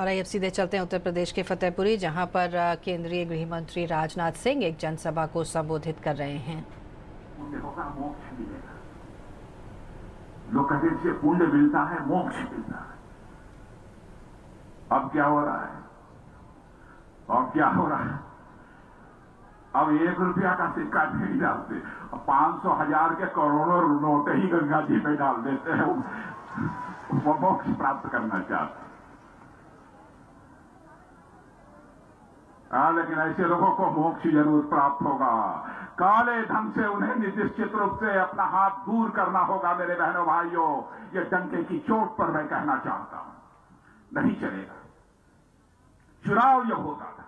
और अब सीधे चलते हैं उत्तर प्रदेश के फतेहपुरी, जहां पर केंद्रीय गृह मंत्री राजनाथ सिंह एक जनसभा को संबोधित कर रहे हैं। लोग कहते हैं पुण्य मिलता है, मोक्ष मिलता है। अब क्या हो रहा है? अब क्या हो रहा है? अब 1 रुपया का सिक्का नहीं डालते, 500 1000 के करोड़ों नोट ही गंगा जी में डाल देते हैं। वो मोक्ष प्राप्त करना चाहते हैं। लेकिन ऐसे लोगों को मोक्ष जरूर प्राप्त होगा। काले धन से उन्हें निश्चित रूप से अपना हाथ दूर करना होगा। मेरे बहनों भाइयों, ये डंके की चोट पर मैं कहना चाहता हूं, नहीं चलेगा। चुनाव यह होता था,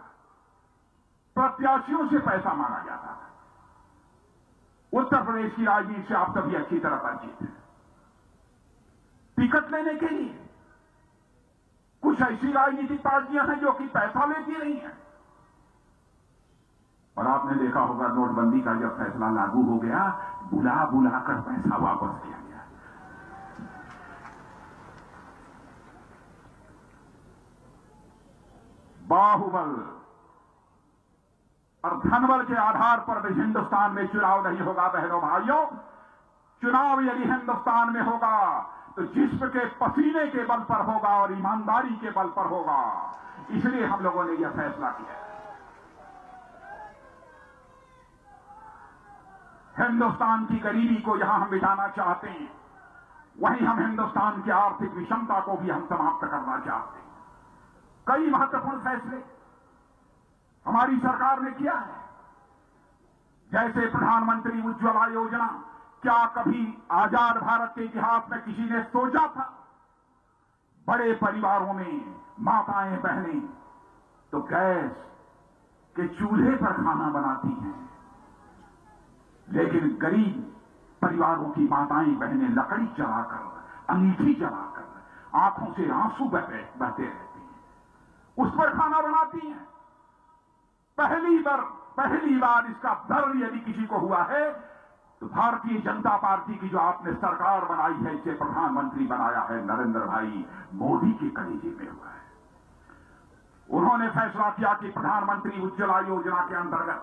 प्रत्याशियों से पैसा मांगा जाता था। उत्तर प्रदेश की राजनीति से आप सभी अच्छी तरह परिचित हैं। टिकट लेने के लिए कुछ ऐसी राजनीतिक पार्टियां हैं जो कि पैसा लेती नहीं है। और आपने देखा होगा, नोटबंदी का जब फैसला लागू हो गया, बुला बुला कर पैसा वापस किया गया। बाहुबल और धनबल के आधार पर भी हिंदुस्तान में चुनाव नहीं होगा। बहनों भाइयों, चुनाव यदि हिंदुस्तान में होगा तो जिस्म के पसीने के बल पर होगा और ईमानदारी के बल पर होगा। इसलिए हम लोगों ने यह फैसला किया। हिंदुस्तान की गरीबी को यहां हम मिटाना चाहते हैं, वहीं हम हिंदुस्तान की आर्थिक विषमता को भी हम समाप्त करना चाहते हैं। कई महत्वपूर्ण फैसले हमारी सरकार ने किया है, जैसे प्रधानमंत्री उज्ज्वला योजना। क्या कभी आजाद भारत के इतिहास में किसी ने सोचा था? बड़े परिवारों में माताएं बहनें तो गैस के चूल्हे पर खाना बनाती हैं, लेकिन गरीब परिवारों की माताएं बहनें लकड़ी जलाकर, अंगीठी जलाकर आंखों से आंसू बहते रहती हैं, उस पर खाना बनाती हैं। पहली बार इसका दर्द यदि किसी को हुआ है तो भारतीय जनता पार्टी की जो आपने सरकार बनाई है, इसे प्रधानमंत्री बनाया है, नरेंद्र भाई मोदी के कलेजे में हुआ है। उन्होंने फैसला किया कि प्रधानमंत्री उज्ज्वला योजना के अंतर्गत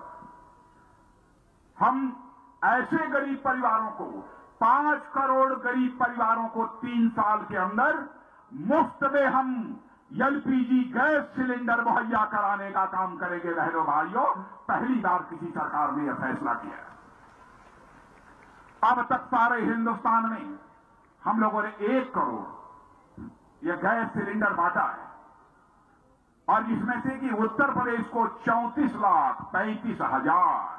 हम ऐसे गरीब परिवारों को, 5 करोड़ गरीब परिवारों को 3 साल के अंदर मुफ्त में हम एलपीजी गैस सिलेंडर मुहैया कराने का काम करेंगे। बहनों भाइयों, पहली बार किसी सरकार ने यह फैसला किया। अब तक सारे हिंदुस्तान में हम लोगों ने 1 करोड़ यह गैस सिलेंडर बांटा है, और इसमें से कि उत्तर प्रदेश को 34,35,000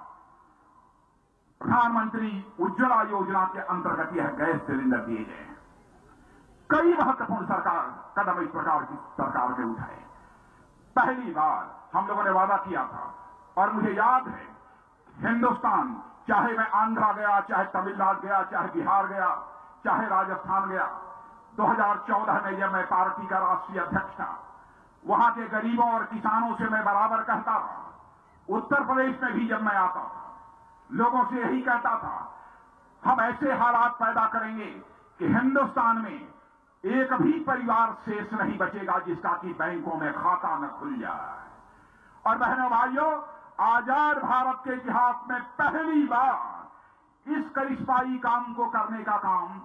प्रधानमंत्री उज्ज्वला योजना के अंतर्गत यह गैस सिलेंडर दिए गए हैं। कई महत्वपूर्ण कदम इस प्रकार की सरकार ने उठाए। पहली बार हम लोगों ने वादा किया था, और मुझे याद है, हिंदुस्तान, चाहे मैं आंध्रा गया, चाहे तमिलनाडु गया, चाहे बिहार गया, चाहे राजस्थान गया, 2014 में जब मैं पार्टी का राष्ट्रीय अध्यक्ष था, वहां के गरीबों और किसानों से मैं बराबर कहता था। उत्तर प्रदेश में भी जब मैं आता था, लोगों से यही कहता था, हम ऐसे हालात पैदा करेंगे कि हिंदुस्तान में एक भी परिवार शेष नहीं बचेगा जिसका कि बैंकों में खाता न खुल जाए। और बहनों भाइयों, आजाद भारत के इतिहास में पहली बार इस करिश्माई काम को करने का काम,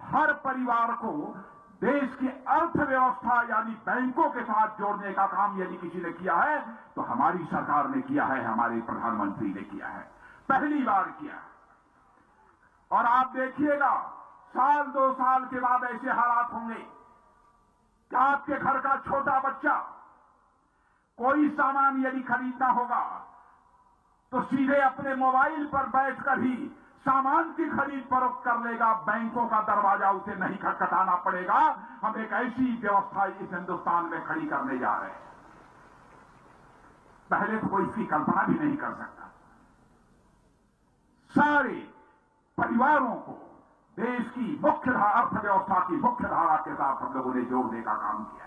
हर परिवार को देश की अर्थव्यवस्था यानी बैंकों के साथ जोड़ने का काम यदि किसी ने किया है तो हमारी सरकार ने किया है, हमारे प्रधानमंत्री ने किया है, पहली बार किया है। और आप देखिएगा, साल 2 साल के बाद ऐसे हालात होंगे कि आपके घर का छोटा बच्चा कोई सामान यदि खरीदना होगा तो सीधे अपने मोबाइल पर बैठकर ही सामान की खरीद फरोख्त कर लेगा। बैंकों का दरवाजा उसे नहीं खटखटाना पड़ेगा। हम एक ऐसी व्यवस्था इस हिंदुस्तान में खड़ी करने जा रहे हैं, पहले तो कोई इसकी कल्पना भी नहीं कर सकता। सारे परिवारों को देश की मुख्य अर्थव्यवस्था की मुख्य धारा के साथ हम लोगों ने जोड़ने का काम किया।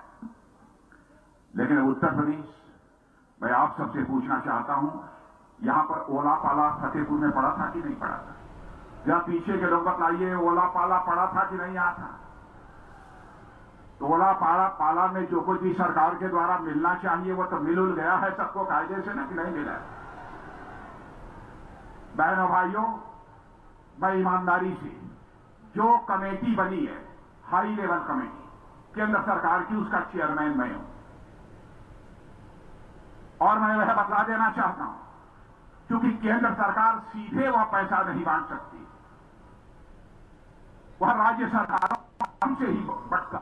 लेकिन उत्तर प्रदेश, मैं आप सबसे पूछना चाहता हूं, यहां पर ओला पाला फतेहपुर में पड़ा था कि नहीं पड़ा था? या पीछे के लोग बताइए, ओला पाला पड़ा था कि नहीं आया था? टोला पाला पाला में जो कुछ भी सरकार के द्वारा मिलना चाहिए वो तो मिल गया है सबको कायदे से, ना कि नहीं मिला है। बहनों भाइयों, मैं ईमानदारी से जो कमेटी बनी है, हाई लेवल कमेटी केंद्र सरकार की, उसका चेयरमैन मैं हूं। और मैं वह बता देना चाहता हूं, क्योंकि केंद्र सरकार सीधे वह पैसा नहीं बांट सकती, वह राज्य सरकारों से ही बंटता।